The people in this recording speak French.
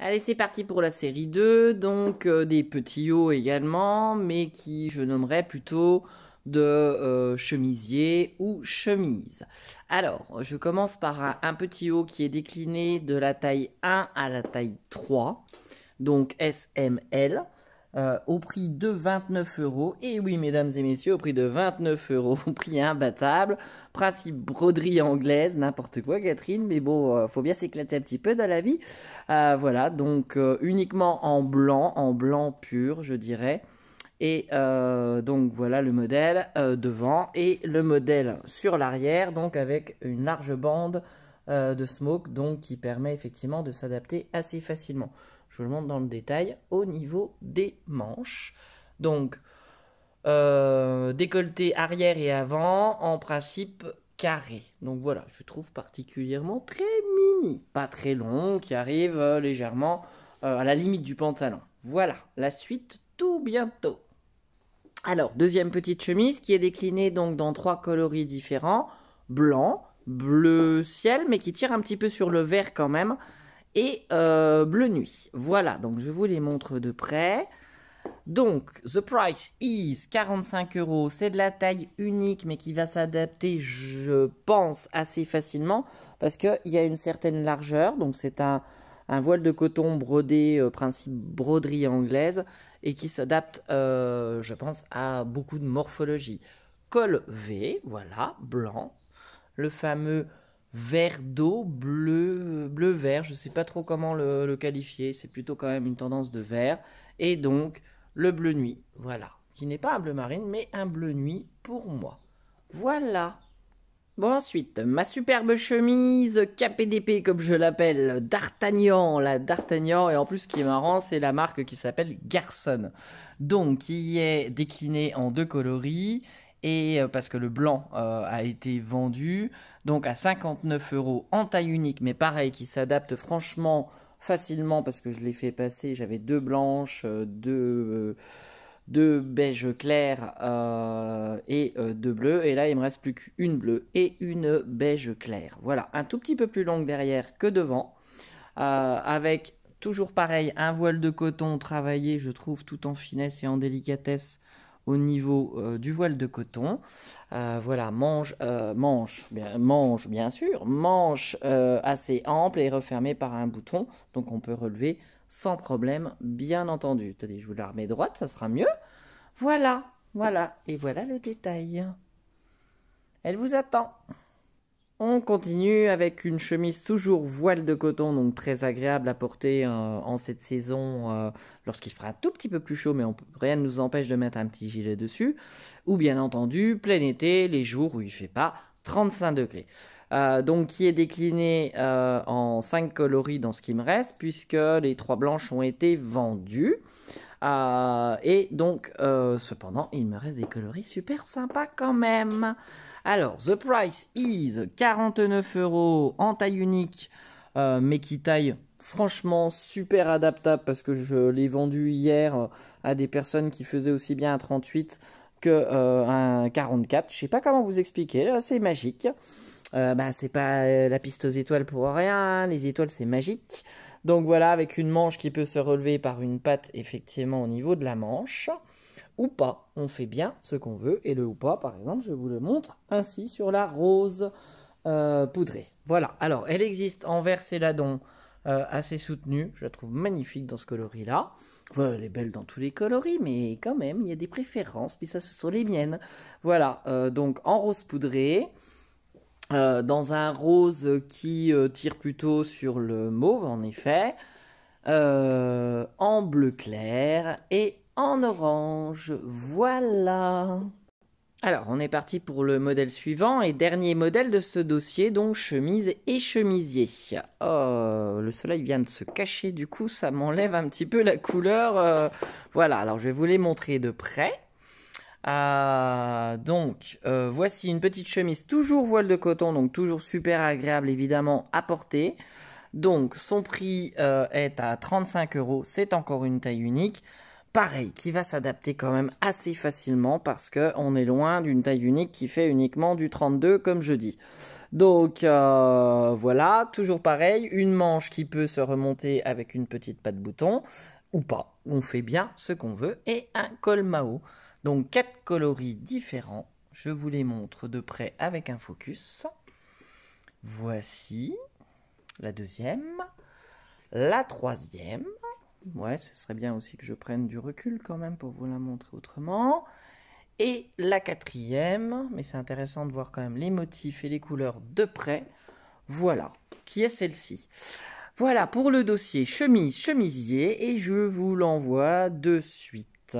Allez, c'est parti pour la série 2, donc des petits hauts également, mais qui je nommerais plutôt de chemisier ou chemise. Alors, je commence par un petit haut qui est décliné de la taille 1 à la taille 3, donc SML, au prix de 29 euros. Et oui, mesdames et messieurs, au prix de 29 euros, prix imbattable, principe broderie anglaise, n'importe quoi, Catherine, mais bon, faut bien s'éclater un petit peu dans la vie. Voilà, donc uniquement en blanc pur, je dirais. Et donc voilà le modèle devant et le modèle sur l'arrière, donc avec une large bande de smoke, donc qui permet effectivement de s'adapter assez facilement. Je vous le montre dans le détail au niveau des manches. Donc décolleté arrière et avant, en principe carré. Donc voilà, je trouve particulièrement très mini, pas très long, qui arrive légèrement à la limite du pantalon. Voilà, la suite tout bientôt. Alors, deuxième petite chemise qui est déclinée donc dans 3 coloris différents, blanc, bleu ciel, mais qui tire un petit peu sur le vert quand même, et bleu nuit. Voilà, donc je vous les montre de près. Donc, the price is 45 euros. C'est de la taille unique, mais qui va s'adapter, je pense, assez facilement, parce qu'il y a une certaine largeur. Donc, c'est un voile de coton brodé, principe broderie anglaise, et qui s'adapte, je pense, à beaucoup de morphologie. Col V, voilà, blanc. Le fameux vert d'eau, bleu-vert, je ne sais pas trop comment le qualifier, c'est plutôt quand même une tendance de vert. Et donc, le bleu nuit, voilà, qui n'est pas un bleu marine, mais un bleu nuit pour moi. Voilà. Bon, ensuite, ma superbe chemise KPDP, comme je l'appelle, D'Artagnan, la D'Artagnan, et en plus, ce qui est marrant, c'est la marque qui s'appelle Garçon. Donc, qui est déclinée en 2 coloris, et parce que le blanc a été vendu, donc à 59 euros en taille unique, mais pareil, qui s'adapte franchement facilement, parce que je l'ai fait passer, j'avais 2 blanches, 2 beige clair et 2 bleus. Et là, il me reste plus qu'une bleue et une beige clair. Voilà, un tout petit peu plus longue derrière que devant. Avec toujours pareil, un voile de coton travaillé, je trouve, tout en finesse et en délicatesse au niveau du voile de coton. Voilà, manche bien sûr, manche assez ample et refermée par un bouton. Donc on peut relever sans problème, bien entendu. Attendez, je vous la remets droite, ça sera mieux. Voilà, voilà, et voilà le détail. Elle vous attend. On continue avec une chemise toujours voile de coton, donc très agréable à porter en cette saison lorsqu'il fera un tout petit peu plus chaud, mais rien ne nous empêche de mettre un petit gilet dessus. Ou bien entendu, plein été, les jours où il ne fait pas 35 degrés. Donc qui est décliné en 5 coloris dans ce qui me reste, puisque les 3 blanches ont été vendues. Et donc, cependant, il me reste des coloris super sympas quand même. Alors, the price is 49 euros en taille unique, mais qui taille franchement super adaptable parce que je l'ai vendu hier à des personnes qui faisaient aussi bien un 38 que un 44. Je sais pas comment vous expliquer, c'est magique. C'est pas la piste aux étoiles pour rien, hein. Les étoiles c'est magique. Donc voilà, avec une manche qui peut se relever par une patte effectivement au niveau de la manche. Ou pas, on fait bien ce qu'on veut. Et le ou pas, par exemple, je vous le montre ainsi sur la rose poudrée. Voilà, alors elle existe en vert céladon assez soutenue. Je la trouve magnifique dans ce coloris-là. Enfin, elle est belle dans tous les coloris, mais quand même, il y a des préférences. Puis ça, ce sont les miennes. Voilà, donc en rose poudrée. Dans un rose qui tire plutôt sur le mauve, en effet, en bleu clair et en orange. Voilà. Alors, on est parti pour le modèle suivant et dernier modèle de ce dossier, donc chemise et chemisier. Oh, le soleil vient de se cacher, du coup, ça m'enlève un petit peu la couleur. Voilà, alors je vais vous les montrer de près. Voici une petite chemise, toujours voile de coton, donc toujours super agréable évidemment à porter. Donc son prix est à 35 euros, c'est encore une taille unique. Pareil, qui va s'adapter quand même assez facilement parce qu'on est loin d'une taille unique qui fait uniquement du 32 comme je dis. Donc voilà, toujours pareil, une manche qui peut se remonter avec une petite patte bouton ou pas. On fait bien ce qu'on veut et un col Mao. Donc 4 coloris différents. Je vous les montre de près avec un focus. Voici la deuxième, la troisième. Ouais, ce serait bien aussi que je prenne du recul quand même pour vous la montrer autrement. Et la quatrième, mais c'est intéressant de voir quand même les motifs et les couleurs de près. Voilà, qui est celle-ci. Voilà pour le dossier chemise, chemisier et je vous l'envoie de suite.